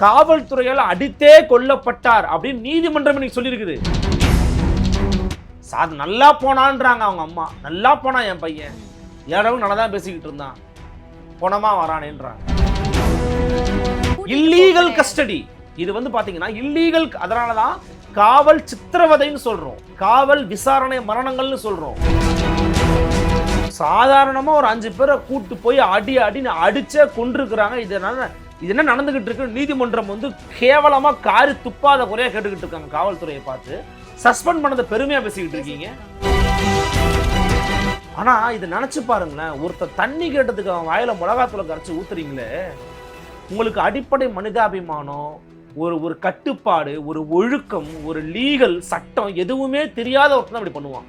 காவல்துறையால் அடித்தே கொல்லப்பட்டார் அப்படின்னு நீதிமன்றம் இன்னைக்கு சொல்லியிருக்குது. நல்லா போனான்றாங்க அவங்க அம்மா. நல்லா போனா என் பையன், ஏழவும் நல்லா தான் பேசிக்கிட்டு இருந்தான், போனமா வரானேன்றாங்க. இல்லீகல் கஸ்டடி இது வந்து பாத்தீங்கன்னா இல்லீகல். அதனாலதான் காவல் சித்திரவதைன்னு சொல்றோம், காவல் விசாரணை மரணங்கள்னு சொல்றோம். சாதாரணமா ஒரு 5 பேரை கூட்டு போய் அடின்னு அடிச்சே கொண்டிருக்கிறாங்க. இதனால இது என்ன நடந்துகிட்டு இருக்கு? நீதிமன்றம் வந்து கேவலமா காரி துப்பாத குறையா கேட்டுக்கிட்டு இருக்காங்க. காவல்துறையை பார்த்து சஸ்பெண்ட் பண்ணதை பெருமையா பேசிக்கிட்டு இருக்கீங்க. ஆனா இதை நினைச்சு பாருங்களேன், ஒருத்தர் தண்ணி கேட்டதுக்கு அவன் வாயில மிளகாத்தூளை கரைச்சு ஊத்துறீங்களே, உங்களுக்கு அடிப்படை மனிதாபிமானம், ஒரு கட்டுப்பாடு, ஒரு ஒழுக்கம், ஒரு லீகல் சட்டம் எதுவுமே தெரியாத ஒருத்தர் அப்படி பண்ணுவான்.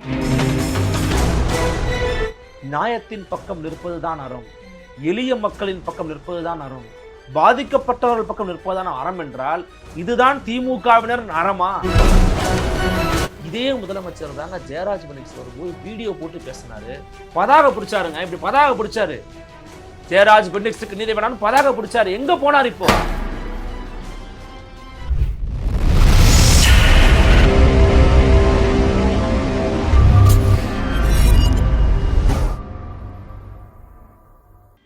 நியாயத்தின் பக்கம் நிற்பதுதான் அறம், எளிய மக்களின் பக்கம் நிற்பதுதான் அறம், பாதிக்கப்பட்டவர்கள் பக்கம் நிற்பதுதான் அறம் என்றால் இதுதான் திமுகவினர் அறமா? இதே முதலமைச்சர் தாங்க ஜெயராஜ் பெனிக்ஸ் ஒரு வீடியோ போட்டு பேசினாரு, பதாக பிடிச்சாருங்க. இப்படி பதாக பிடிச்சாரு, ஜெயராஜ் பெனிக்ஸுக்கு நீதி வேணாம்னு பதாக பிடிச்சாரு. எங்க போனார் இப்போ?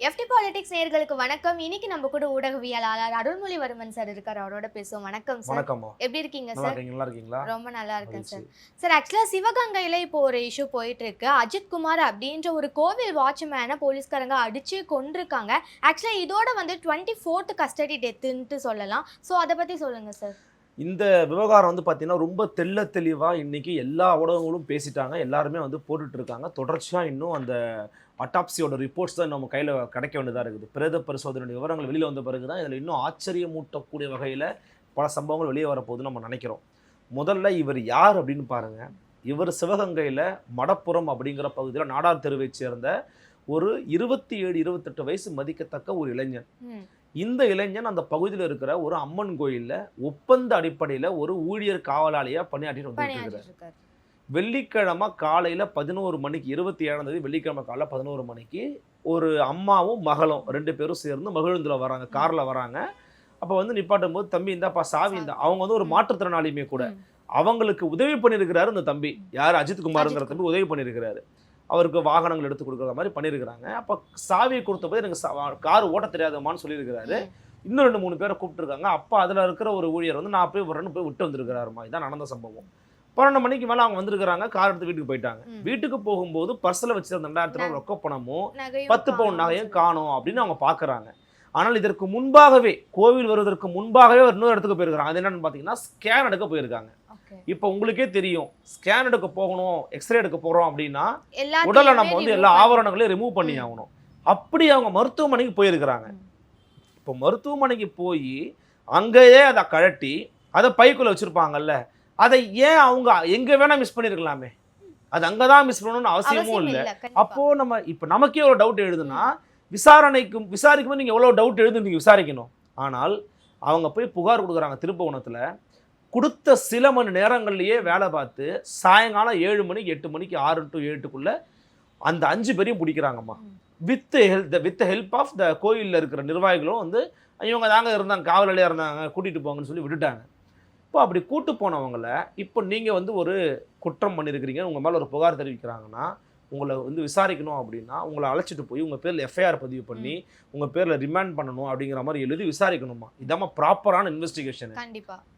FT பாலிடிக்ஸ் நேயர்களுக்கு வணக்கம். இன்னைக்கு நம்ம கூட ஊடகவியலாளர் அருள்மொழிவர்மன் சார் இருக்காரு, அவரோட பேசுவோம். வணக்கம் சார். வணக்கம். எப்படி இருக்கீங்க சார்? நல்லா இருக்கீங்களா? ரொம்ப நல்லா இருக்கேன் சார். சார் ஆக்சுவலா சிவகங்கையில இப்போ ஒரு இஷ்யூ போயிட்டு இருக்கு. அஜித் குமார் அப்படின்ற ஒரு கோவில் வாட்ச்மேனை போலீஸ்காரங்க அடிச்சு கொண்டிருக்காங்க. ஆக்சுவலா இதோட வந்து 24th கஸ்டடி டெத்துன்ட்டு சொல்லலாம். ஸோ அதை பத்தி சொல்லுங்க சார். இந்த விவகாரம் வந்து பார்த்தீங்கன்னா ரொம்ப தெளிவாக இன்னைக்கு எல்லா ஊடகங்களும் பேசிட்டாங்க, எல்லாருமே வந்து போட்டுட்டு இருக்காங்க. தொடர்ச்சியாக இன்னும் அந்த அட்டாப்சியோட ரிப்போர்ட்ஸ் தான் நம்ம கையில் கிடைக்க வேண்டியதாக இருக்குது. பிரேத பரிசோதனை விவரங்கள் வெளியில் வந்த பிறகு தான் இதில் இன்னும் ஆச்சரியமூட்டக்கூடிய வகையில் பல சம்பவங்கள் வெளியே வரப்போகுது நம்ம நினைக்கிறோம். முதல்ல இவர் யார் அப்படின்னு பாருங்கள். இவர் சிவகங்கையில் மடப்புறம் அப்படிங்கிற பகுதியில் நாடார் தெருவை சேர்ந்த ஒரு 27-28 வயசு மதிக்கத்தக்க ஒரு இளைஞன். இந்த இளைஞன் அந்த பகுதியில் இருக்கிற ஒரு அம்மன் கோயிலில் ஒப்பந்த அடிப்படையில் ஒரு ஊழியர் காவலாளியாக பணியாற்றிட்டு வந்துட்டு இருக்கிறார். வெள்ளிக்கிழமை காலையில் 11 மணிக்கு, 27ஆம் தேதி வெள்ளிக்கிழமை காலையில் 11 மணிக்கு ஒரு அம்மாவும் மகளும் 2 பேரும் சேர்ந்து மகிழுந்தில் வராங்க, காரில் வராங்க. அப்போ வந்து நிப்பாட்டும் போது, தம்பி இந்தாப்பா சாவி இந்த, அவங்க வந்து ஒரு மாற்றுத்திறனாளியுமே கூட, அவங்களுக்கு உதவி பண்ணியிருக்கிறாரு இந்த தம்பி. யார்? அஜித் குமாருங்கிற தம்பி உதவி பண்ணியிருக்கிறாரு. அவருக்கு வாகனங்கள் எடுத்து கொடுக்குற மாதிரி பண்ணியிருக்கிறாங்க. அப்போ சாவியை கொடுத்த போது எனக்கு கார் ஓட்ட தெரியாதமான்னு சொல்லியிருக்கிறாரு. இன்னும் 2-3 பேரை கூப்பிட்டுருக்காங்க. அப்போ அதில் இருக்கிற ஒரு ஊழியர் வந்து நான் போய் வரேன்னு போய் விட்டு வந்திருக்கிறாருமா. இதான் நடந்த சம்பவம். 12 மணிக்கு மேலே அவங்க வந்திருக்கிறாங்க, கார் எடுத்து வீட்டுக்கு போயிட்டாங்க. வீட்டுக்கு போகும்போது பர்ஸில் வச்சிருந்த 2000 ரூபாய் ரொக்க பணமும் 10 பவுன் நகையும் காணும் அப்படின்னு அவங்க பார்க்குறாங்க. ஆனால் இதற்கு முன்பாகவே, கோவில் வருவதற்கு முன்பாகவே ஒரு இன்னொரு இடத்துக்கு போயிருக்காங்க. அது என்னன்னு பார்த்தீங்கன்னா ஸ்கேன் எடுக்க போயிருக்காங்க. இப்போ உங்களுக்கே தெரியும், ஸ்கேன் எடுக்க போகணும், எக்ஸ்ரே எடுக்க போகிறோம் அப்படின்னா உடலை நம்ம வந்து எல்லா ஆவரணங்களையும் ரிமூவ் பண்ணி ஆகணும். அப்படி அவங்க மருத்துவமனைக்கு போயிருக்கிறாங்க. இப்போ மருத்துவமனைக்கு போய் அங்கேயே அதை கழட்டி அதை பைக்குள்ளே வச்சுருப்பாங்கல்ல, அதை ஏன் அவங்க எங்கே வேணால் மிஸ் பண்ணியிருக்கலாமே, அது அங்கே தான் மிஸ் பண்ணணும்னு அவசியமும் இல்லை. அப்போது நம்ம இப்போ நமக்கே ஒரு டவுட் எழுதுனா, விசாரிக்கும் நீங்கள் எவ்வளோ டவுட் எழுது நீங்கள் விசாரிக்கணும். ஆனால் அவங்க போய் புகார் கொடுக்குறாங்க திருப்புவனத்தில். கொடுத்த சில மணி நேரங்கள்லேயே வேலை பார்த்து சாயங்காலம் 7 மணிக்கு 8 மணிக்கு 6 to 8க்குள்ளே அந்த 5 பேரையும் பிடிக்கிறாங்கம்மா. வித் ஹெல்ப் ஆஃப் த கோயிலில் இருக்கிற நிர்வாகிகளும் வந்து இவங்க தாங்க இருந்தாங்க, காவலாளியாக இருந்தாங்க, கூட்டிகிட்டு போங்கன்னு சொல்லி விட்டுட்டாங்க. இப்போ அப்படி கூட்டு போனவங்களை இப்போ நீங்கள் வந்து ஒரு குற்றம் பண்ணியிருக்கிறீங்க, உங்கள் மேலே ஒரு புகார் தெரிவிக்கிறாங்கன்னா, உங்களை வந்து விசாரிக்கணும் அப்படின்னா உங்களை அழைச்சிட்டு போய் உங்கள் பேரில் FIR பதிவு பண்ணி உங்கள் பேரில் ரிமாண்ட் பண்ணணும் அப்படிங்கிற மாதிரி எழுதி விசாரிக்கணுமா. இதாம்மா ப்ராப்பரான இன்வெஸ்டிகேஷன்,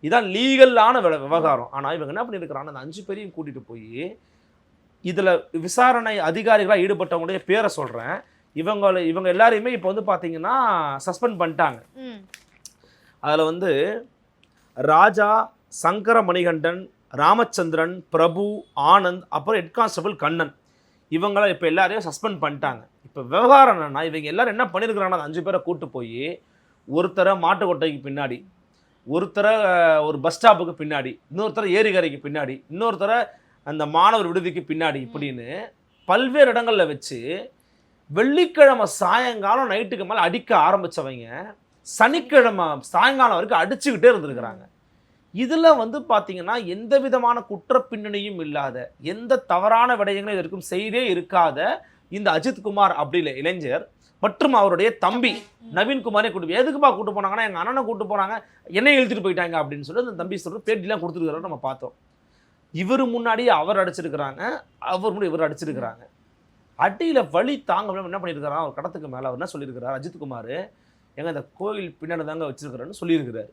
இதான் லீகலான விவகாரம். ஆனால் இவங்க என்ன பண்ணியிருக்கிறாங்க, அந்த 5 பேரையும் கூட்டிகிட்டு போய் இதில் விசாரணை அதிகாரிகளாக ஈடுபட்டவங்களுடைய பேரை சொல்கிறேன், இவங்க எல்லாரையுமே இப்போ வந்து பார்த்தீங்கன்னா சஸ்பெண்ட் பண்ணிட்டாங்க. அதில் வந்து ராஜா, சங்கர மணிகண்டன், ராமச்சந்திரன், பிரபு, ஆனந்த், அப்புறம் ஹெட் கான்ஸ்டபிள் கண்ணன், இவங்கள இப்போ எல்லாரையும் சஸ்பெண்ட் பண்ணிட்டாங்க. இப்போ விவகாரம் என்னன்னா, இவங்க எல்லாரும் என்ன பண்ணியிருக்கிறாங்கன்னா, 5 பேரை கூட்டு போய் ஒருத்தரை மாட்டுக்கொட்டைக்கு பின்னாடி, ஒருத்தரை ஒரு பஸ் ஸ்டாப்புக்கு பின்னாடி, இன்னொருத்தரை ஏரிக்கரைக்கு பின்னாடி, இன்னொருத்தரை அந்த மாணவர் விடுதிக்கு பின்னாடி, இப்படின்னு பல்வேறு இடங்களில் வச்சு வெள்ளிக்கிழமை சாயங்காலம் நைட்டுக்கு மேலே அடிக்க ஆரம்பித்தவங்க சனிக்கிழமை சாயங்காலம் வரைக்கும் அடிச்சுக்கிட்டே இருந்திருக்கிறாங்க. இதில் வந்து பார்த்தீங்கன்னா எந்த விதமான குற்ற பின்னணியும் இல்லாத, எந்த தவறான விடயங்களும் இதற்கும் செய்தே இருக்காத இந்த அஜித் குமார் அப்படில இளைஞர் மற்றும் அவருடைய தம்பி நவீன்குமாரே கூட்டு எதுக்குப்பா கூட்டு போனாங்கன்னா எங்கள் அண்ணனை கூட்டு போனாங்க, என்னை இழுத்துட்டு போயிட்டாங்க அப்படின்னு சொல்லி அந்த தம்பி சொல்கிற பேட்டிலாம் கொடுத்துருக்காரு. நம்ம பார்த்தோம். இவர் முன்னாடி அவர் அடிச்சிருக்கிறாங்க, அவர் முன்னாடி இவர் அடிச்சிருக்கிறாங்க. அடியில் வலி தாங்க முடியாம என்ன பண்ணியிருக்கிறான், ஒரு கடத்துக்கு மேலே அவர் என்ன சொல்லியிருக்கிறார், அஜித்குமார் எங்க இந்த கோயில் பின்னாடி தாங்க வச்சிருக்கிறேன்னு சொல்லியிருக்கிறாரு.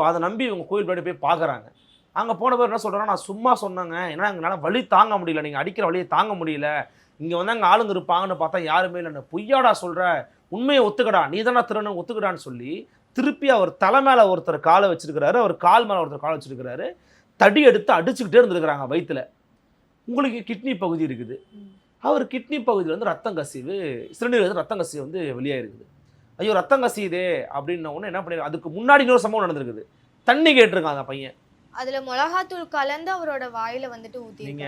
அதை நம்பி இவங்க கோயில் பின்னாடி போய் பார்க்குறாங்க. அங்கே போன பேர் என்ன சொல்கிறாங்க, நான் சும்மா சொன்னேங்க, ஏன்னா எங்களால் வலி தாங்க முடியல, நீங்கள் அடிக்கிற வழியை தாங்க முடியல, இங்கே வந்து அங்கே ஆளுங்க இருப்பாங்கன்னு பார்த்தா யாருமே இல்லை, பொய்யாடா சொல்கிற, உண்மையை ஒத்துக்கடா, நீ தானே திருன்னு ஒத்துக்கடான்னு சொல்லி திருப்பி அவர் தலை மேலே ஒருத்தர் காலை வச்சிருக்கிறாரு, அவர் கால் மேலே ஒருத்தர் காலை வச்சிருக்கிறாரு. தடி எடுத்து அடிச்சுக்கிட்டே இருந்திருக்கிறாங்க வயிற்றுல. உங்களுக்கு கிட்னி பகுதி இருக்குது, அவர் கிட்னி பகுதியில் வந்து ரத்தம் கசிவு, சிறுநீர் வந்து ரத்தம் கசிவு வந்து வெளியாயிருக்குது. ஐயோ ரத்தம் கசியுதே அப்படின்ன உடனே என்ன பண்ணி, அதுக்கு முன்னாடி இன்னொரு சம்பவம் நடந்திருக்குது. தண்ணி கேட்டிருக்கான் அந்த பையன், அதுல மிளகாத்தூள் கலந்து அவரோட வாயில வந்துட்டு ஊத்தி. நீங்க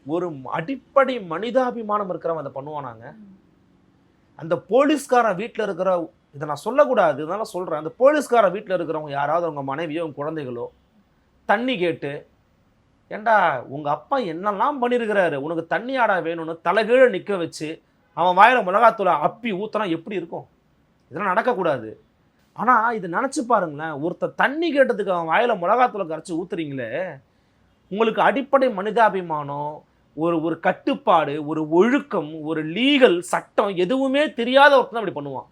ஒரு அடிப்படை மனிதாபிமானம் இருக்கிறவன் அதை பண்ணுவானாங்க? அந்த போலீஸ்காரன் வீட்டில் இருக்கிற, இதை நான் சொல்லக்கூடாது இதனால சொல்கிறேன், அந்த போலீஸ்காரன் வீட்டில் இருக்கிறவங்க யாராவது அவங்க மனைவியோ அவங்க குழந்தைகளோ தண்ணி கேட்டு, ஏண்டா உங்கள் அப்பா என்னெல்லாம் பண்ணியிருக்கிறாரு, உனக்கு தண்ணி ஆடா வேணும்னு தலைகீழ நிற்க வச்சு அவன் வாயில் மிளகாத்தூளை அப்பி ஊற்றினா எப்படி இருக்கும்? இதெல்லாம் நடக்கக்கூடாது. ஆனால் இது நினச்சி பாருங்களேன், ஒருத்தர் தண்ணி கேட்டதுக்கு அவன் வாயில் மிளகாத்தூளை கரைச்சி ஊற்றுறீங்களே, உங்களுக்கு அடிப்படை மனிதாபிமானம், ஒரு கட்டுப்பாடு, ஒரு ஒழுக்கம், ஒரு லீகல் சட்டம் எதுவுமே தெரியாத ஒருத்தன் அப்படி பண்ணுவான்.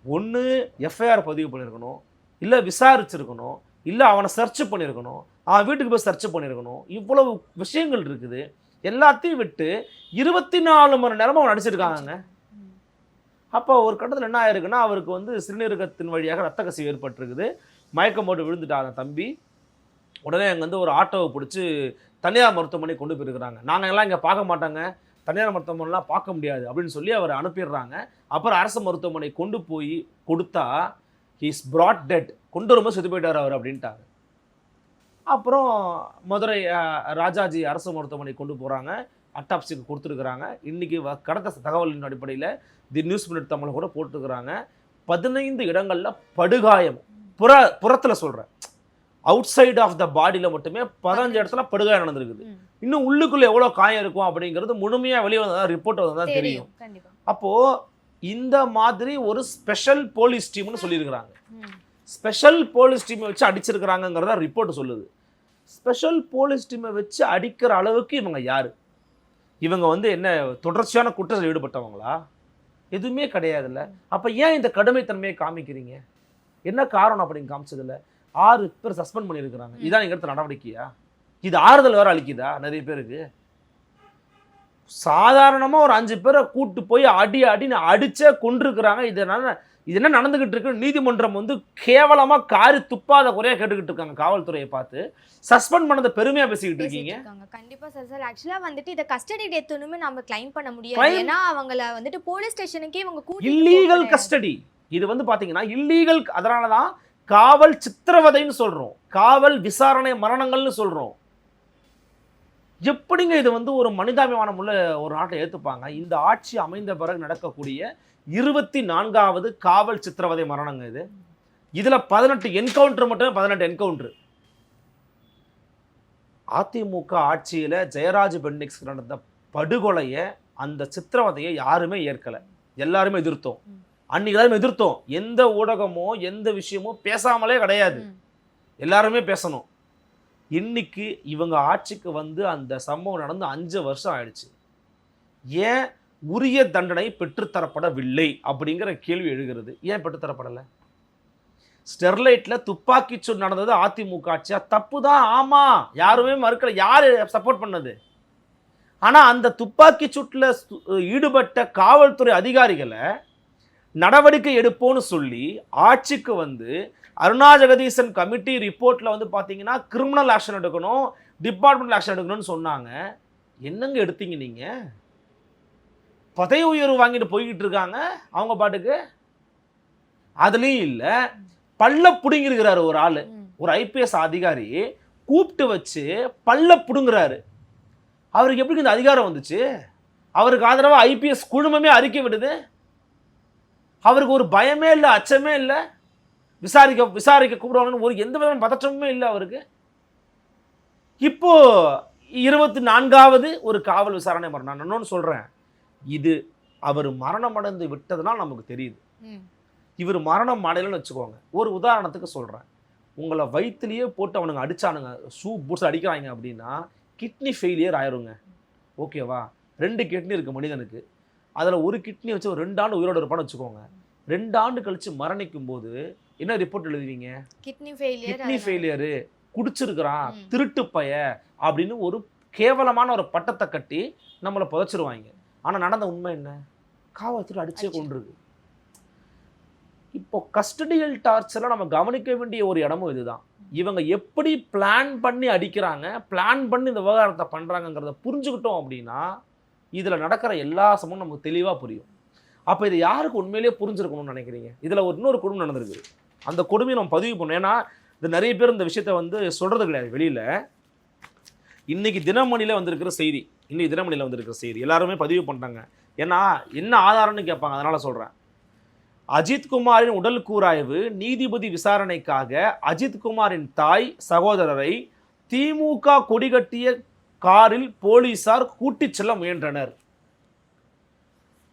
ஒன்று எஃப்ஐஆர் பதிவு பண்ணியிருக்கணும், இல்லை விசாரிச்சிருக்கணும், இல்லை அவனை சர்ச் பண்ணியிருக்கணும், அவன் வீட்டுக்கு போய் சர்ச் பண்ணியிருக்கணும். இவ்வளவு விஷயங்கள் இருக்குது. எல்லாத்தையும் விட்டு 24 மணி நேரமும் அவன் நடிச்சிருக்காங்க. அப்போ ஒரு கட்டத்தில் என்ன ஆயிருக்குன்னா, அவருக்கு வந்து சிறுநீரகத்தின் வழியாக ரத்த கசிவு ஏற்பட்டிருக்குது. மயக்கம் போட்டு விழுந்துட்டாங்க தம்பி. உடனே அங்கே வந்து ஒரு ஆட்டோவை பிடிச்சி தனியார் மருத்துவமனை கொண்டு போயிருக்கிறாங்க. நாங்கள் எல்லாம் இங்கே பார்க்க மாட்டாங்க, தனியார் மருத்துவமனைலாம் பார்க்க முடியாது அப்படின்னு சொல்லி அவர் அனுப்பிடுறாங்க. அப்புறம் அரசு மருத்துவமனை கொண்டு போய் கொடுத்தா ஹீஸ் brought டெட், கொண்டு வரும்போது செத்து போயிட்டார் அவர் அப்படின்ட்டாங்க. அப்புறம் மதுரை ராஜாஜி அரசு மருத்துவமனை கொண்டு போகிறாங்க, அட்டாப்சிக்கு கொடுத்துருக்குறாங்க. இன்றைக்கி கடந்த தகவலின் அடிப்படையில் தி நியூஸ் மினிட் தமிழ் கூட போட்டுருக்குறாங்க. 15 இடங்களில் படுகாயம், புறத்தில் சொல்கிறேன், அவுட் சைட் ஆஃப் த பாடியில் மட்டுமே 15 இடத்துல படுகாயம் நடந்திருக்குது. இன்னும் உள்ளுக்குள்ளே எவ்வளோ காயம் இருக்கும் அப்படிங்கிறது முழுமையாக வெளியே வந்தால் ரிப்போர்ட் வந்தால் தான் தெரியும். அப்போது இந்த மாதிரி ஒரு ஸ்பெஷல் போலீஸ் டீம்னு சொல்லியிருக்கிறாங்க. ஸ்பெஷல் போலீஸ் டீமை வச்சு அடிச்சிருக்கிறாங்கிறத ரிப்போர்ட் சொல்லுது. ஸ்பெஷல் போலீஸ் டீமை வச்சு அடிக்கிற அளவுக்கு இவங்க யார்? இவங்க வந்து என்ன தொடர்ச்சியான குற்றத்தில் ஈடுபட்டவங்களா? எதுவுமே கிடையாதுல்ல. அப்போ ஏன் இந்த கடுமைத்தன்மையை காமிக்கிறீங்க? என்ன காரணம் அப்படின்னு காமிச்சதில்ல. 6 பேர் சஸ்பெண்ட் பண்ணியிருக்கிறாங்க. இதான் நீங்கள் எடுத்த நடவடிக்கையா? இது ஆறுதல் வேறு அளிக்குதா நிறைய பேருக்கு? சாதாரணமாக ஒரு 5 பேரை கூட்டு போய் அடின்னு அடிச்சே கொண்டிருக்கிறாங்க. இது என்ன நடந்துகிட்டு இருக்கு? நீதிமன்றம் வந்து கேவலமாக காரி துப்பாத குறையாக கேட்டுக்கிட்டு இருக்காங்க. காவல்துறையை பார்த்து சஸ்பெண்ட் பண்ணதை பெருமையாக பேசிக்கிட்டு இருக்கீங்க. கண்டிப்பா சார். ஆக்சுவலா வந்துட்டு இதை கஸ்டடி டெத்துன்னு நம்ம கிளைம் பண்ண முடியாது. ஏன்னா அவங்கள வந்துட்டு போலீஸ் ஸ்டேஷனுக்கே இவங்க கூட்டி இல்லீகல் கஸ்டடி. இது வந்து பாத்தீங்கன்னா இல்லீகல். அதனால தான் காவல் சித்திரவதைன்னு சொல்றோம், காவல் விசாரணை மரணங்கள்னு சொல்றோம். எப்படிங்க இது வந்து ஒரு மனிதாபிமானம் உள்ள ஒரு நாட்டை ஏற்றுப்பாங்க? இந்த ஆட்சி அமைந்த பிறகு நடக்கக்கூடிய 24வது காவல் சித்திரவதை மரணங்க இது. இதில் 18 என்கவுண்டர் மட்டுமே, 18 என்கவுண்டர். அதிமுக ஆட்சியில் ஜெயராஜ் பென்னிக்ஸ் நடந்த படுகொலையை, அந்த சித்திரவதையை யாருமே ஏற்கலை, எல்லாருமே எதிர்த்தோம். அன்னைக்கு எல்லாருமே எதிர்த்தோம். எந்த ஊடகமோ எந்த விஷயமோ பேசாமலே கிடையாது, எல்லாருமே பேசணும். இன்னைக்கு இவங்க ஆட்சிக்கு வந்து அந்த சம்பவம் நடந்து 5 வருஷம் ஆயிடுச்சு. ஏன் உரிய தண்டனை பெற்றுத்தரப்படவில்லை அப்படிங்கிற கேள்வி எழுகிறது. ஏன் பெற்றுத்தரப்படலை? ஸ்டெர்லைட்டில் துப்பாக்கிச்சூடு நடந்தது அதிமுக ஆட்சியா? தப்பு தான், ஆமாம், யாருமே மறுக்கல. யார் சப்போர்ட் பண்ணது? ஆனால் அந்த துப்பாக்கிச்சூட்டில் ஈடுபட்ட காவல்துறை அதிகாரிகளை நடவடிக்கை எடுப்போன்னு சொல்லி ஆட்சிக்கு வந்து அருணா ஜெகதீசன் கமிட்டி ரிப்போர்ட்டில் வந்து பார்த்தீங்கன்னா கிரிமினல் ஆக்ஷன் எடுக்கணும், டிபார்ட்மெண்டல் ஆக்ஷன் எடுக்கணும்னு சொன்னாங்க. என்னங்க எடுத்தீங்க நீங்கள்? பதவி உயர்வு வாங்கிட்டு போய்கிட்டு இருக்காங்க அவங்க பாட்டுக்கு. அதுலேயும் இல்லை, பல்ல புடுங்கிருக்கிறாரு ஒரு ஆள், ஒரு ஐபிஎஸ் அதிகாரி கூப்பிட்டு வச்சு பல்ல புடுங்குறாரு. அவருக்கு எப்படி இந்த அதிகாரம் வந்துச்சு? அவருக்கு ஆதரவாக ஐபிஎஸ் குழுமமே அறிக்கை விடுது. அவருக்கு ஒரு பயமே இல்லை, அச்சமே இல்லை, விசாரிக்க கூப்பிடுவாங்கன்னு ஒரு எந்த விதமான பதற்றமுமே இல்லை அவருக்கு. இப்போ 24வது ஒரு காவல் விசாரணை மரணம். நான் இன்னொன்று சொல்கிறேன், இது அவர் மரணம் அடைந்து விட்டதுனால் நமக்கு தெரியுது. ம். இவர் மரணம் அடையலன்னு வச்சுக்கோங்க. ஒரு உதாரணத்துக்கு சொல்கிறேன். உங்களை வயிற்றுலேயே போட்டு அவனுங்க அடிச்சானுங்க, ஷூ பூட்ஸ் அடிக்கிறாங்க அப்படின்னா கிட்னி ஃபெயிலியர் ஆயிருங்க. ஓகேவா? 2 கிட்னி இருக்குது மனிதனுக்கு. அதில் ஒரு கிட்னி வச்சு ஒரு 2 ஆண்டு உயிரோடு இருப்பான்னு வச்சுக்கோங்க. 2 ஆண்டு கழித்து மரணிக்கும் போது என்ன ரிப்போர்ட் எழுதுவீங்க? கிட்னி ஃபெயிலியரு, குடிச்சிருக்கிறான், ம். திருட்டு பைய அப்படின்னு ஒரு கேவலமான ஒரு பட்டத்தை கட்டி நம்மளை புதைச்சிருவாங்க. ஆனால் நடந்த உண்மை என்ன? காவல்துறை அடிச்சே கொண்டிருக்கு. இப்போ கஸ்டடியல் டார்ச்சரில் நம்ம கவனிக்க வேண்டிய ஒரு இடமும் இதுதான். இவங்க எப்படி பிளான் பண்ணி அடிக்கிறாங்க, பிளான் பண்ணி இந்த விவகாரத்தை பண்ணுறாங்கங்கிறத புரிஞ்சுக்கிட்டோம் அப்படின்னா இதில் நடக்கிற எல்லா சமமும் நமக்கு தெளிவாக புரியும். அப்போ இது யாருக்கு உண்மையிலேயே புரிஞ்சிருக்கணும்னு நினைக்கிறீங்க? இதில் இன்னொரு கொடுமை நடந்திருக்கு. அந்த கொடுமையை நம்ம பதிவு பண்ணோம். ஏன்னா இது நிறைய பேர் இந்த விஷயத்த வந்து சொல்கிறது கிடையாது வெளியில். இன்னைக்கு தினமணியில் வந்திருக்கிற செய்தி, எல்லாருமே பதிவு பண்ணிட்டாங்க. ஏன்னா என்ன ஆதாரம்னு கேட்பாங்க, அதனால் சொல்கிறேன். அஜித்குமாரின் உடல் கூராய்வு நீதிபதி விசாரணைக்காக அஜித்குமாரின் தாய் சகோதரரை திமுக கொடிகட்டிய காரில் போலீசார் கூட்டிச் செல்ல முயன்றனர்.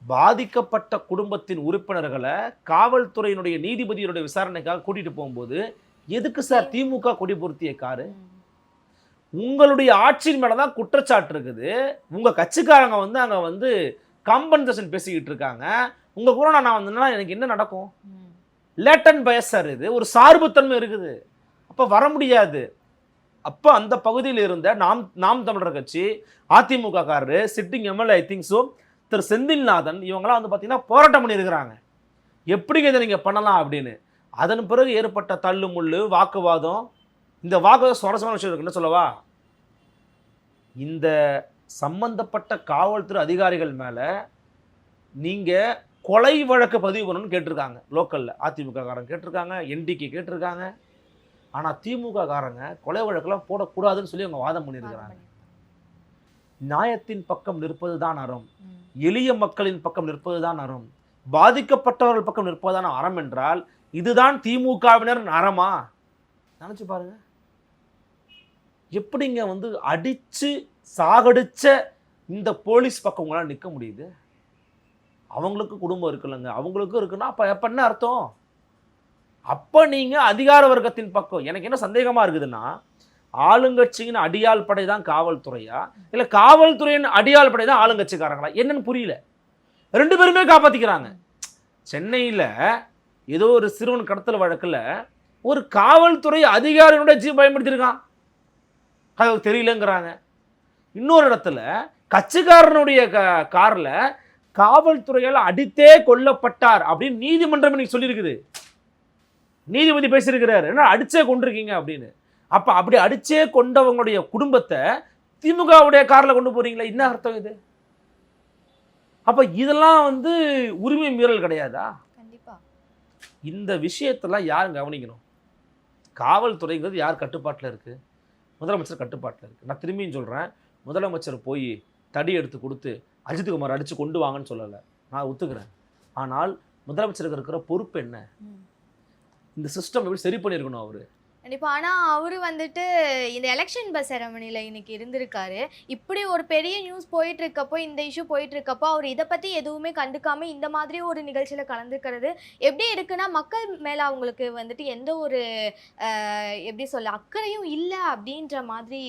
பாதிக்கப்பட்ட குடும்பத்தின் உறுப்பினர்களை காவல்துறையினுடைய நீதிபதியினுடைய விசாரணைக்காக கூட்டிட்டு போகும்போது, எதுக்கு சார் திமுக கொடி பொருத்திய காரு? உங்களுடைய ஆட்சியின் மேலதான் குற்றச்சாட்டு இருக்குது. உங்க கட்சிக்காரங்க வந்து அங்க வந்து காம்பன்சேஷன் பேசிக்கிட்டு இருக்காங்க. உங்க கூட நான் வந்தேன்னா எனக்கு என்ன நடக்கும்? லேட்டன் பயஸ் சார், இது ஒரு சார்புத்தன்மை இருக்குது. அப்ப வர முடியாது. அப்போ அந்த பகுதியில் இருந்த நாம் தமிழர் கட்சி, அதிமுக காரரு, sitting MLA I think so Thiru Senthilnathan, இவங்களாம் வந்து பார்த்தீங்கன்னா போராட்டம் பண்ணியிருக்கிறாங்க. எப்படிங்க இதை நீங்கள் பண்ணலாம் அப்படின்னு. அதன் பிறகு ஏற்பட்ட தள்ளுமுள்ளு வாக்குவாதம். இந்த வாக்குவாதம் சுவாரஸ்யமான விஷயம் இருக்குன்னு சொல்லவா? இந்த சம்பந்தப்பட்ட காவல்துறை அதிகாரிகள் மேலே நீங்கள் கொலை வழக்கு பதிவு பண்ணணும்னு கேட்டிருக்காங்க. லோக்கலில் அதிமுக காரங்க கேட்டிருக்காங்க, என்டிகே கேட்டிருக்காங்க. ஆனால் திமுக காரங்க கொலை வழக்கெல்லாம் போடக்கூடாதுன்னு சொல்லி அவங்க வாதம் பண்ணியிருக்கிறாங்க. நியாயத்தின் பக்கம் நிற்பது தான் அறம், எளிய மக்களின் பக்கம் நிற்பது தான் அறம், பாதிக்கப்பட்டவர்கள் பக்கம் நிற்பதுதான் அறம் என்றால் இதுதான் திமுகவினர் அறமா? நினைச்சு பாருங்க. எப்படிங்க வந்து அடிச்சு சாகடிச்ச இந்த போலீஸ் பக்கம் உங்களால் நிற்க முடியுது? அவங்களுக்கு குடும்பம் இருக்குல்லங்க, அவங்களுக்கும் இருக்குன்னா அப்ப என்ன அர்த்தம்? அப்ப நீங்க அதிகார வர்க்கத்தின் பக்கம். எனக்கு என்ன சந்தேகமா இருக்குதுன்னா, ஆளுங்கட்சியின் அடியாள் படை தான் காவல்துறையா, இல்ல காவல்துறையின் அடியாள் படை தான் ஆளுங்கட்சிக்காரங்களா? என்னன்னு புரியல. 2 பேருமே காப்பாத்திக்கிறாங்க. சென்னையில ஏதோ ஒரு சிறுவன் கடத்தல் வழக்குல ஒரு காவல்துறை அதிகாரியோட ஜீப் பயன்படுத்தியிருக்கான், அது தெரியலங்கிறாங்க. இன்னொரு இடத்துல கட்சிக்காரனுடைய கார்ல காவல்துறையால் அடித்தே கொல்லப்பட்டார் அப்படின்னு நீதிமன்றம் இன்னைக்கு சொல்லியிருக்குது. நீதிபதி பேசியிருக்கிறாரு, என்ன அடிச்சே கொண்டிருக்கீங்க அப்படின்னு. அப்ப அப்படி அடிச்சே கொண்டவங்களுடைய குடும்பத்தை திமுகவுடைய கார்ல கொண்டு போறீங்களா? என்ன அர்த்தம் இது? அப்ப இதெல்லாம் வந்து உரிமை மீறல் கிடையாதா? கண்டிப்பா. இந்த விஷயத்தெல்லாம் யாரும் கவனிக்கணும். காவல்துறைங்கிறது யார் கட்டுப்பாட்டில் இருக்கு? முதலமைச்சர் கட்டுப்பாட்டில் இருக்கு. நான் திரும்பியும் சொல்றேன், முதலமைச்சர் போய் தடி எடுத்து கொடுத்து அஜித்குமார் அடிச்சு கொண்டு வாங்கன்னு சொல்லலை, நான் ஒத்துக்கிறேன். ஆனால் முதலமைச்சருக்கு இருக்கிற பொறுப்பு என்ன? இந்த சிஸ்டம் எப்படி சரி பண்ணியிருக்கணும் அவரு. கண்டிப்பா. ஆனா அவரு வந்துட்டு இந்த எலெக்ஷன் பஸ் செரமனில இன்னைக்கு இருந்திருக்காரு. இப்படி ஒரு பெரிய நியூஸ் போயிட்டு இருக்கப்போ, இந்த இஷ்யூ போயிட்டு இருக்கப்போ அவர் இதை பத்தி எதுவுமே கண்டுக்காம இந்த மாதிரி ஒரு நிகழ்ச்சியில கலந்துக்கிறது எப்படி இருக்குன்னா, மக்கள் மேல அவங்களுக்கு வந்துட்டு எந்த ஒரு எப்படி சொல்ல அக்கறையும் இல்லை அப்படின்ற மாதிரி.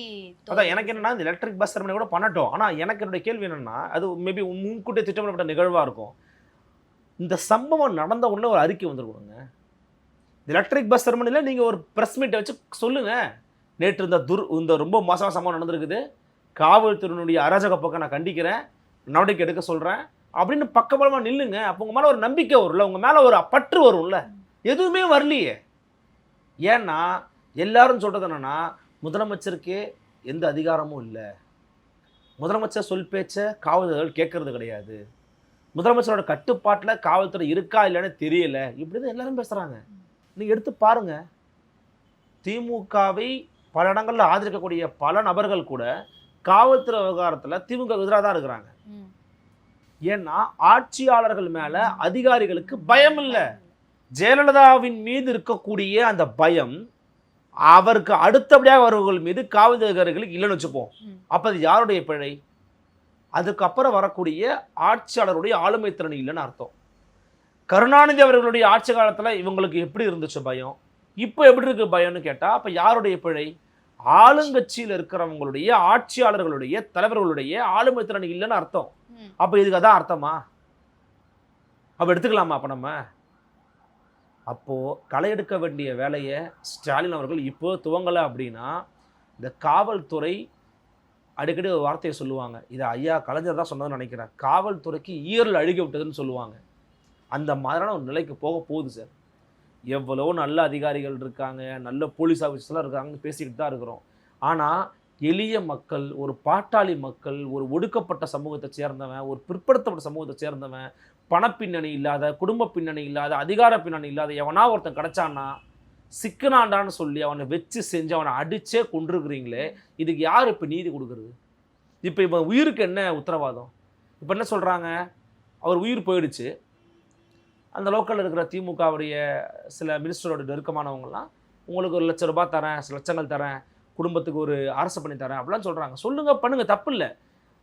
அதான் எனக்கு என்னன்னா, இந்த எலக்ட்ரிக் பஸ் செரமனி கூட பண்ணட்டும். ஆனா எனக்கு என்னுடைய கேள்வி என்னன்னா, அது மேபி முன்கூட்டியே திட்டமிடப்பட்ட நிகழ்வா இருக்கும். இந்த சம்பவம் நடந்த உடனே ஒரு அறிக்கை வந்துருக்கணுங்க. எலக்ட்ரிக் பஸ் செரமனியில் நீங்கள் ஒரு ப்ரெஸ் மீட்டை வச்சு சொல்லுங்கள், நேற்று இந்த ரொம்ப மோசமான சம்பவம் நடந்திருக்குது, காவல்துறையினுடைய அராஜக பக்கம் நான் கண்டிக்கிறேன், நடவடிக்கை எடுக்க சொல்கிறேன் அப்படின்னு பக்கபலமாக நில்லுங்க. அப்போ உங்கள் மேலே ஒரு நம்பிக்கை வரும்ல, உங்கள் மேலே ஒரு பற்று வரும்ல. எதுவுமே வரலையே. ஏன்னா எல்லாரும் சொல்கிறது என்னென்னா, முதலமைச்சருக்கே எந்த அதிகாரமும் இல்லை, முதலமைச்சர் சொல் பேச்சை காவல்துறைகள் கேட்கறது கிடையாது, முதலமைச்சரோட கட்டுப்பாட்டில் காவல்துறை இருக்கா இல்லைன்னு தெரியல, இப்படி தான் எல்லாரும் பேசுகிறாங்க. நீங்கள் எடுத்து பாருங்க, திமுகவை பல இடங்களில் ஆதரிக்கக்கூடிய பல நபர்கள் கூட காவல்துறை விவகாரத்தில் திமுக எதிராக தான் இருக்கிறாங்க. ஏன்னா ஆட்சியாளர்கள் மேலே அதிகாரிகளுக்கு பயம் இல்லை. ஜெயலலிதாவின் மீது இருக்கக்கூடிய அந்த பயம் அவருக்கு அடுத்தபடியாக வருவர்கள் மீது காவல்துறை அதிகாரிகளுக்கு இல்லைன்னு வச்சுப்போம். அப்போ அது யாருடைய பிழை? அதுக்கப்புறம் வரக்கூடிய ஆட்சியாளருடைய ஆளுமை திறன் இல்லைன்னு அர்த்தம். கருணாநிதி அவர்களுடைய ஆட்சி காலத்தில் இவங்களுக்கு எப்படி இருந்துச்சு பயம், இப்போ எப்படி இருக்கு பயம்னு கேட்டால் அப்போ யாருடைய பிழை? ஆளுங்கட்சியில் இருக்கிறவங்களுடைய ஆட்சியாளர்களுடைய தலைவர்களுடைய ஆளுமை திறன் இல்லைன்னு அர்த்தம். அப்போ இதுக்கு அதான் அர்த்தமா? அப்போ எடுத்துக்கலாமா? அப்போ நம்ம அப்போது களை எடுக்க வேண்டிய வேலையை ஸ்டாலின் அவர்கள் இப்போ துவங்கலை அப்படின்னா, இந்த காவல்துறை அடிக்கடி ஒரு வார்த்தையை சொல்லுவாங்க, இதை ஐயா கலைஞர் தான் சொன்னதுன்னு நினைக்கிறேன், காவல்துறைக்கு ஈரல் அழுகி விட்டதுன்னு சொல்லுவாங்க. அந்த மாதிரியான ஒரு நிலைக்கு போக போகுது சார். எவ்வளோ நல்ல அதிகாரிகள் இருக்காங்க, நல்ல போலீஸ் ஆஃபீஸர்லாம் இருக்காங்கன்னு பேசிக்கிட்டு தான் இருக்கிறோம். ஆனால் எளிய மக்கள், ஒரு பாட்டாளி மக்கள், ஒரு ஒடுக்கப்பட்ட சமூகத்தை சேர்ந்தவன், ஒரு பிற்படுத்தப்பட்ட சமூகத்தை சேர்ந்தவன், பணப்பின்னணி இல்லாத, குடும்ப பின்னணி இல்லாத, அதிகார பின்னணி இல்லாத எவனா ஒருத்தன் கிடச்சான்னா சிக்கனாண்டான்னு சொல்லி அவனை வச்சு செஞ்சு அவனை அடிச்சே கொண்டிருக்கிறீங்களே, இதுக்கு யார் இப்போ நீதி கொடுக்குறது? இப்போ இவன் உயிருக்கு என்ன உத்தரவாதம்? இப்போ என்ன சொல்கிறாங்க, அவர் உயிர் போயிடுச்சு, அந்த லோக்கலில் இருக்கிற திமுகவுடைய சில மினிஸ்டரோட நெருக்கமானவங்கலாம் உங்களுக்கு 1 லட்சம் ரூபாய் தரேன், சில லட்சங்கள் தரேன், குடும்பத்துக்கு ஒரு அரசு பண்ணி தரேன் அப்படிலாம் சொல்கிறாங்க. சொல்லுங்கள், பண்ணுங்கள், தப்பு இல்லை.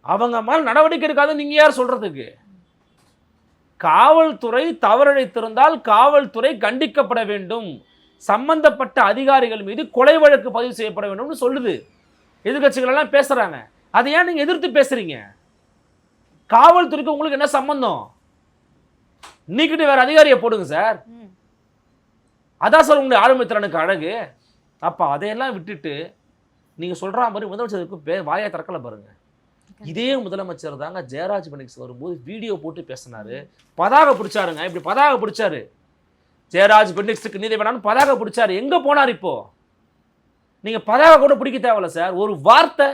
அவங்க மேலே நடவடிக்கை எடுக்காத நீங்கள் யார் சொல்கிறதுக்கு? காவல்துறை தவறிழைத்திருந்தால் காவல்துறை கண்டிக்கப்பட வேண்டும், சம்பந்தப்பட்ட அதிகாரிகள் மீது கொலை வழக்கு பதிவு செய்யப்பட வேண்டும்னு சொல்லுது. எதிர்கட்சிகள் எல்லாம் பேசுகிறாங்க. அதை ஏன் நீங்கள் எதிர்த்து பேசுகிறீங்க? காவல்துறைக்கு உங்களுக்கு என்ன சம்பந்தம்? நீக்கிட்டு வேற அதிகாரியை போடுங்க சார். அதான் சார் உங்களுடைய ஆளுமை திறனுக்கு அழகு. அப்போ அதையெல்லாம் விட்டுட்டு நீங்கள் சொல்கிற மாதிரி முதலமைச்சருக்கு வாயை திறக்கலை பாருங்க. இதே முதலமைச்சர் தாங்க ஜெயராஜ் பெனிக்ஸ் வரும்போது வீடியோ போட்டு பேசினாரு, பதாக பிடிச்சாருங்க. இப்படி பதாக பிடிச்சாரு, ஜெயராஜ் பெனிக்ஸுக்கு நீதி வேணான்னு பதாக பிடிச்சாரு. எங்கே போனார் இப்போ? நீங்கள் பதாக கூட பிடிக்க தேவையில்ல சார். ஒரு வார்த்தை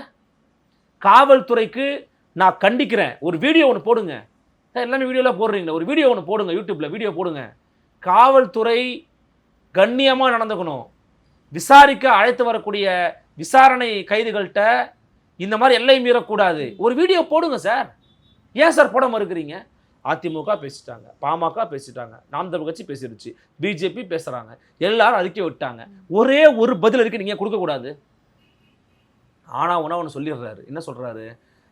காவல்துறைக்கு நான் கண்டிக்கிறேன், ஒரு வீடியோ ஒன்று போடுங்க. எல்லாமே வீடியோவில் போடுறீங்களா? ஒரு வீடியோ ஒன்று போடுங்க, யூடியூப்பில் வீடியோ போடுங்க. காவல்துறை கண்ணியமாக நடந்துக்கணும். விசாரிக்க அழைத்து வரக்கூடிய விசாரணை கைதிகள்கிட்ட இந்த மாதிரி எல்லை மீறக்கூடாது. ஒரு வீடியோ போடுங்க சார். ஏன் சார் போட மறுக்கிறீங்க? அதிமுக பேசிட்டாங்க, பாமக பேசிட்டாங்க, நாம் தமிழ் கட்சி பேசிடுச்சு, பிஜேபி பேசுகிறாங்க, எல்லாரும் அறிக்கை விட்டாங்க. ஒரே ஒரு பதில் அறிக்கை நீங்கள் கொடுக்கக்கூடாது. ஆனால் ஒன்று சொல்லிடுறாரு. என்ன சொல்கிறாரு?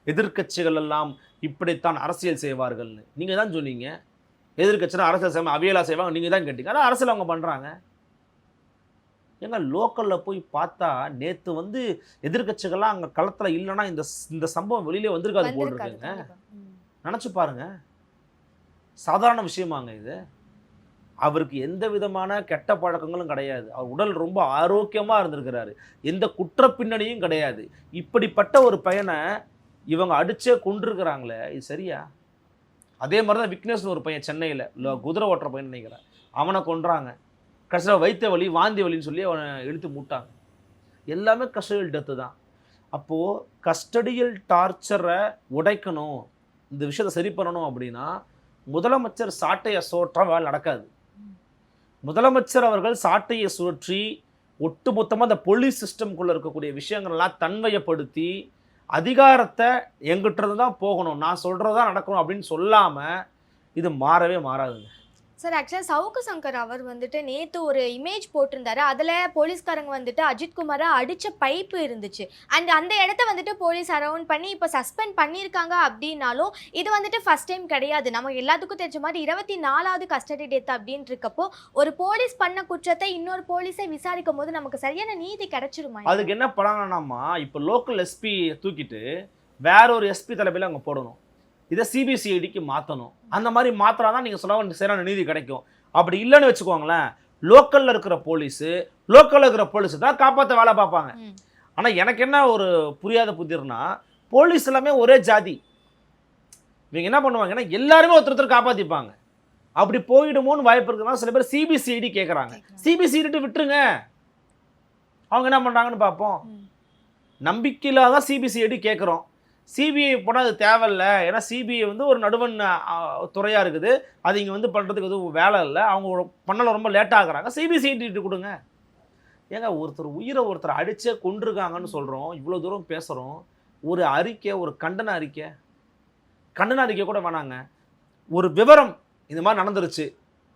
எதிர்கட்சிகள் எல்லாம் இப்படித்தான் அரசியல் செய்வார்கள்னு நீங்கள் தான் சொன்னீங்க. எதிர்கட்சினா அரசியல் செய்வாங்க, அவியலா செய்வாங்க, நீங்கள் தான் கேட்டீங்க. ஆனால் அரசியல் அவங்க பண்ணுறாங்க. ஏங்க லோக்கலில் போய் பார்த்தா நேற்று எதிர்கட்சிகள்லாம் அங்கே களத்தில் இல்லைன்னா இந்த சம்பவம் வெளியிலே வந்திருக்காது போல் இருக்குங்க. நினச்சி பாருங்க, சாதாரண விஷயமாங்க இது. அவருக்கு எந்த விதமான கெட்ட பழக்கங்களும் கிடையாது. அவர் உடல் ரொம்ப ஆரோக்கியமாக இருந்திருக்கிறாரு, எந்த குற்ற பின்னணியும் கிடையாது. இப்படிப்பட்ட ஒரு பையனை இவங்க அடிச்சே கொண்டிருக்கிறாங்களே, இது சரியா? அதே மாதிரி தான் விக்னேஷ்னு ஒரு பையன் சென்னையில் குதிரை ஓட்டுற பையன் நினைக்கிறேன், அவனை கொன்றாங்க. கடைசியில் வைத்த வலி வாந்தி வலின்னு சொல்லி அவனை இழுத்து மூட்டாங்க. எல்லாமே கஸ்டடியல் டெத்து தான். அப்போது கஸ்டடியல் டார்ச்சரை உடைக்கணும், இந்த விஷயத்தை சரி பண்ணணும் அப்படின்னா முதலமைச்சர் சாட்டையை சோற்ற வேலை நடக்காது. முதலமைச்சர் அவர்கள் சாட்டையை சுற்றி ஒட்டுமொத்தமாக அந்த போலீஸ் சிஸ்டம்குள்ளே இருக்கக்கூடிய விஷயங்கள்லாம் தன்மையப்படுத்தி அதிகாரத்தை எங்கிட்ட தான் போகணும், நான் சொல்கிறதா நடக்கணும் அப்படின்னு சொல்லாமல் இது மாறவே மாறாதுங்க. சார் ஆக்சுவலாக சவுக்கு சங்கர் அவர் நேற்று ஒரு இமேஜ் போட்டிருந்தாரு. அதில் போலீஸ்காரங்க அஜித்குமாரை அடித்த பைப்பு இருந்துச்சு. அண்ட் அந்த இடத்த போலீஸ் அரவுண்ட் பண்ணி இப்போ சஸ்பெண்ட் பண்ணியிருக்காங்க. அப்படின்னாலும் இது ஃபர்ஸ்ட் டைம் கிடையாது. நம்ம எல்லாத்துக்கும் தெரிஞ்ச மாதிரி 24வது கஸ்டடி டெத் அப்படின்னு இருக்கப்போ ஒரு போலீஸ் பண்ண குற்றத்தை இன்னொரு போலீஸை விசாரிக்கும் போது நமக்கு சரியான நீதி கிடைச்சிருமா? அதுக்கு என்ன பண்ணணும்னா, இப்போ லோக்கல் எஸ்பி தூக்கிட்டு வேற ஒரு எஸ்பி தலைமையில் அங்கே போடணும், இதை சிபிசிஐடிக்கு மாற்றணும். அந்த மாதிரி மாத்திரா தான் நீங்கள் சொல்ல சரியான நீதி கிடைக்கும். அப்படி இல்லைன்னு வச்சுக்கோங்களேன், லோக்கலில் இருக்கிற போலீஸு தான் காப்பாற்ற வேலை பார்ப்பாங்க. ஆனால் எனக்கு என்ன ஒரு புரியாத புதிர்னா, போலீஸ் எல்லாமே ஒரே ஜாதி. இவங்க என்ன பண்ணுவாங்கன்னா எல்லாருமே ஒருத்தர் காப்பாற்றிப்பாங்க. அப்படி போயிடுமோன்னு வாய்ப்பு இருக்குன்னா சில பேர் சிபிசிஐடி கேட்குறாங்க. சிபிசிஐடி விட்டுருங்க, அவங்க என்ன பண்ணுறாங்கன்னு பார்ப்போம். நம்பிக்கையில்லாத தான் சிபிசிஐடி கேட்குறோம். சிபிஐ போனால் அது தேவையில்லை, ஏன்னா சிபிஐ ஒரு நடுவன் துறையாக இருக்குது, அது இங்கே பண்ணுறதுக்கு எதுவும் வேலை இல்லை, அவங்க பண்ணல ரொம்ப லேட்டாக ஆகுறாங்க, சிபிசிஐடி கொடுங்க. ஏங்க ஒருத்தர் உயிரை ஒருத்தர் அடிச்சே கொண்டிருக்காங்கன்னு சொல்கிறோம், இவ்வளோ தூரம் பேசுகிறோம். ஒரு அறிக்கை, ஒரு கண்டன அறிக்கை கூட வேணாங்க. ஒரு விவரம், இந்த மாதிரி நடந்துருச்சு,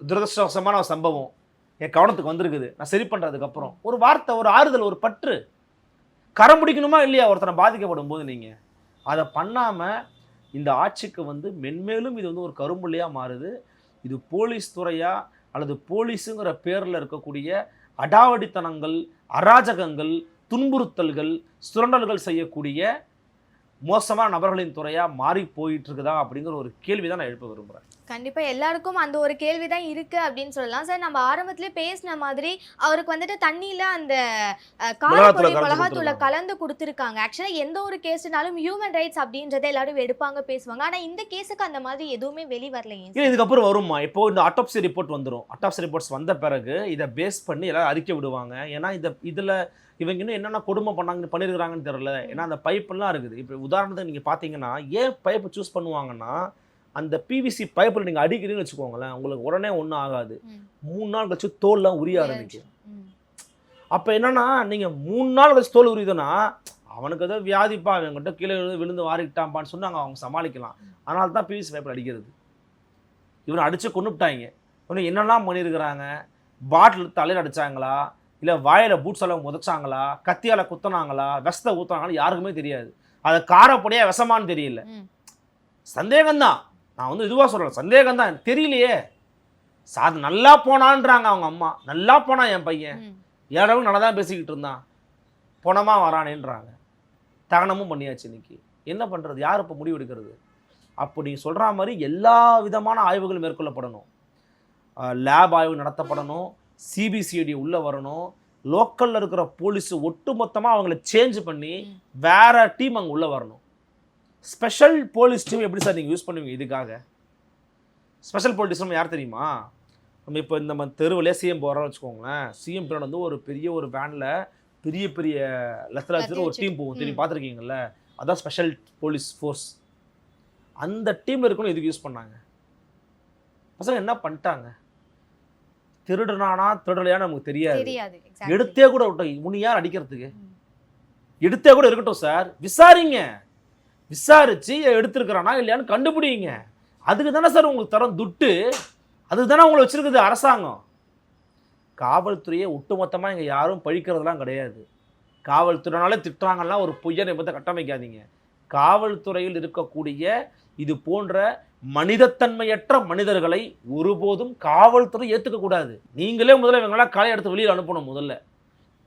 துரதிருஷ்டவசமான ஒரு சம்பவம் என் கவனத்துக்கு வந்திருக்குது, நான் சரி பண்ணுறதுக்கப்புறம் ஒரு வார்த்தை, ஒரு ஆறுதல், ஒரு பற்று கரம் பிடிக்கணுமா இல்லையா? ஒருத்தனை பாதிக்கப்படும் போது நீங்கள் அதை பண்ணாமல் இந்த ஆட்சிக்கு வந்து மென்மேலும் இது வந்து ஒரு கரும்புள்ளியாக மாறுது. இது போலீஸ் துறையா அல்லது போலீஸுங்கிற பேரில் இருக்கக்கூடிய அடாவடித்தனங்கள், அராஜகங்கள், துன்புறுத்தல்கள், சுரண்டல்கள் செய்யக்கூடிய மோசமான நபர்களின் துறையா மாறி போயிட்டு இருக்குதா அப்படிங்கிற ஒரு கேள்வி தான் நான் எழுப்ப விரும்புகிறேன். கண்டிப்பா எல்லாருக்கும் அந்த ஒரு கேள்விதான் இருக்கு அப்படின்னு சொல்லலாம் சார். நம்ம ஆரம்பத்திலே பேசின மாதிரி அவருக்கு வந்துட்டு தண்ணியில அந்த காரப்பொடி மிளகாத்தூளை கலந்து கொடுத்துருக்காங்க. ஆக்சுவலா எந்த ஒரு கேஸ்னாலும் ஹியூமன் ரைட்ஸ் அப்படின்றத எல்லாரும் எடுப்பாங்க பேசுவாங்க. ஆனா இந்த கேஸுக்கு அந்த மாதிரி எதுவுமே வெளிவரலையே. இதுக்கப்புறம் வருமா? இப்போ இந்த ஆட்டோப்சி ரிப்போர்ட் வந்துடும். ஆட்டோப்சி ரிப்போர்ட்ஸ் வந்த பிறகு இதை பேஸ் பண்ணி எல்லாரும் அறிக்கை விடுவாங்க. ஏன்னா இதுல இவங்க இன்னும் என்னென்ன கொடுமை பண்ணியிருக்கிறாங்கன்னு தெரியல. ஏன்னா அந்த பைப்பெல்லாம் இருக்குது. இப்போ உதாரணத்துக்கு நீங்கள் பார்த்தீங்கன்னா ஏன் பைப்பை சூஸ் பண்ணுவாங்கன்னா, அந்த பிவிசி பைப்பில் நீங்கள் அடிக்கிறீங்கன்னு வச்சுக்கோங்களேன், உங்களுக்கு உடனே ஒன்றும் ஆகாது. 3 நாள் கழிச்சு தோல்லாம் உரிய ஆரம்பிக்கும். அப்போ என்னன்னா, நீங்கள் 3 நாள் கழிச்சு தோல் உரியுதுன்னா அவனுக்கு ஏதோ வியாதிப்பா, அவங்ககிட்ட கீழே விழுந்து வாரிக்கிட்டான்ப்பான்னு சொன்னாங்க, அவங்க சமாளிக்கலாம். அதனால தான் பிவிசி பைப்பில் அடிக்கிறது. இவனை அடித்து கொண்டுவிட்டாங்க. இவனை என்னெல்லாம் பண்ணியிருக்கிறாங்க? பாட்டில் தலையில் அடித்தாங்களா, இல்லை வாயில் பூட்ஸ் எல்லாம் உதச்சாங்களா, கத்தியால் குத்தினாங்களா, விஷத்தை ஊற்றினாங்களா யாருக்குமே தெரியாது. அதை காரப்பொடியாக விஷமானு தெரியல. சந்தேகம்தான். நான் வந்து இதுவாக சொல்கிறேன், சந்தேகம்தான், தெரியலையே. நல்லா போனான்றாங்க அவங்க அம்மா. நல்லா போனான் என் பையன், ஏழவும் நல்லா தான் பேசிக்கிட்டு இருந்தான், போனமா வரானேன்றாங்க. தகனமும் பண்ணியாச்சு. இன்னைக்கு என்ன பண்ணுறது? யார் இப்போ முடிவு எடுக்கிறது? அப்போ நீங்கள் சொல்கிற மாதிரி எல்லா விதமான ஆய்வுகளும் மேற்கொள்ளப்படணும். லேப் ஆய்வு நடத்தப்படணும். சிபிசிஐடி உள்ளே வரணும். லோக்கலில் இருக்கிற போலீஸு ஒட்டு மொத்தமாக அவங்கள சேஞ்ச் பண்ணி வேற டீம் அங்கே உள்ளே வரணும். ஸ்பெஷல் போலீஸ் டீம் எப்படி சார் நீங்கள் யூஸ் பண்ணுவீங்க இதுக்காக? ஸ்பெஷல் போலீஸ் டீம் யார் தெரியுமா? நம்ம இப்போ இந்த தெருவிலே சிஎம் போகிறோம்னு வச்சுக்கோங்களேன். சிஎம் பின்னாடி வந்து ஒரு பெரிய ஒரு வேனில் பெரிய பெரிய லட்சம் ஒரு டீம் போகும் தெரியும், பார்த்துருக்கீங்கல்ல? அதான் ஸ்பெஷல் போலீஸ் ஃபோர்ஸ். அந்த டீமில் இருக்கணும் இதுக்கு யூஸ் பண்ணாங்க. பசங்க என்ன பண்ணிட்டாங்க? திருடுனானா திருடலையான்னு நமக்கு தெரியாது. எடுத்தே கூட விட்டோம். முன்னி யார் அடிக்கிறதுக்கு? எடுத்தே கூட இருக்கட்டும் சார், விசாரிங்க. விசாரிச்சு எடுத்துருக்கிறானா இல்லையான்னு கண்டுபிடிங்க. அதுக்கு தானே சார் உங்களுக்கு தரம் துட்டு. அதுக்கு தானே உங்களை வச்சிருக்குது அரசாங்கம். காவல்துறையை ஒட்டுமொத்தமாக இங்கே யாரும் பழிக்கிறதுலாம் கிடையாது. காவல்துறைனாலே திட்டுறாங்கன்னா ஒரு பொய்ய நிபத்தை கட்டமைக்காதீங்க. காவல்துறையில் இருக்கக்கூடிய இது போன்ற மனிதத்தன்மையற்ற மனிதர்களை ஒருபோதும் காவல்துறை ஏற்றுக்கக்கூடாது. நீங்களே முதல்ல இவங்களாம் காலை எடுத்து வெளியில் அனுப்பணும். முதல்ல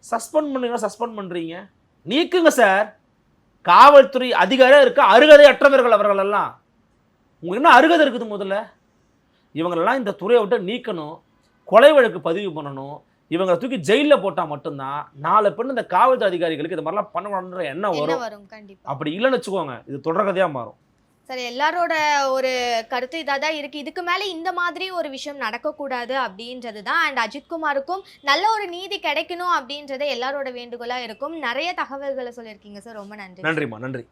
சஸ்பெண்ட் பண்ணுங்க. சஸ்பெண்ட் பண்ணுறீங்க, நீக்குங்க சார். காவல்துறை அதிகாரியாக இருக்க அருகதை அற்றவர்கள் அவர்களெல்லாம். உங்களுக்கு என்ன அருகதை இருக்குது? முதல்ல இவங்களெல்லாம் இந்த துறையை விட்டு நீக்கணும். கொலை வழக்கு பதிவு பண்ணணும். இவங்களை தூக்கி ஜெயிலில் போட்டால் மட்டும்தான் 4 பேர் இந்த காவல்துறை அதிகாரிகளுக்கு இது மாதிரிலாம் பண்ணணுன்ற எண்ணம் வரும். அப்படி இல்லைன்னு வச்சுக்கோங்க, இது தொடர்கதையாக மாறும். சார், எல்லாரோட ஒரு கருத்து இதாக தான் இருக்குது. இதுக்கு மேலே இந்த மாதிரி ஒரு விஷயம் நடக்கக்கூடாது அப்படின்றது தான். அண்ட் அஜித்குமாருக்கும் நல்ல ஒரு நீதி கிடைக்கணும் அப்படின்றத எல்லாரோட வேண்டுகோளாக இருக்கும். நிறைய தகவல்களை சொல்லியிருக்கீங்க சார், ரொம்ப நன்றி. நன்றிம்மா, நன்றி.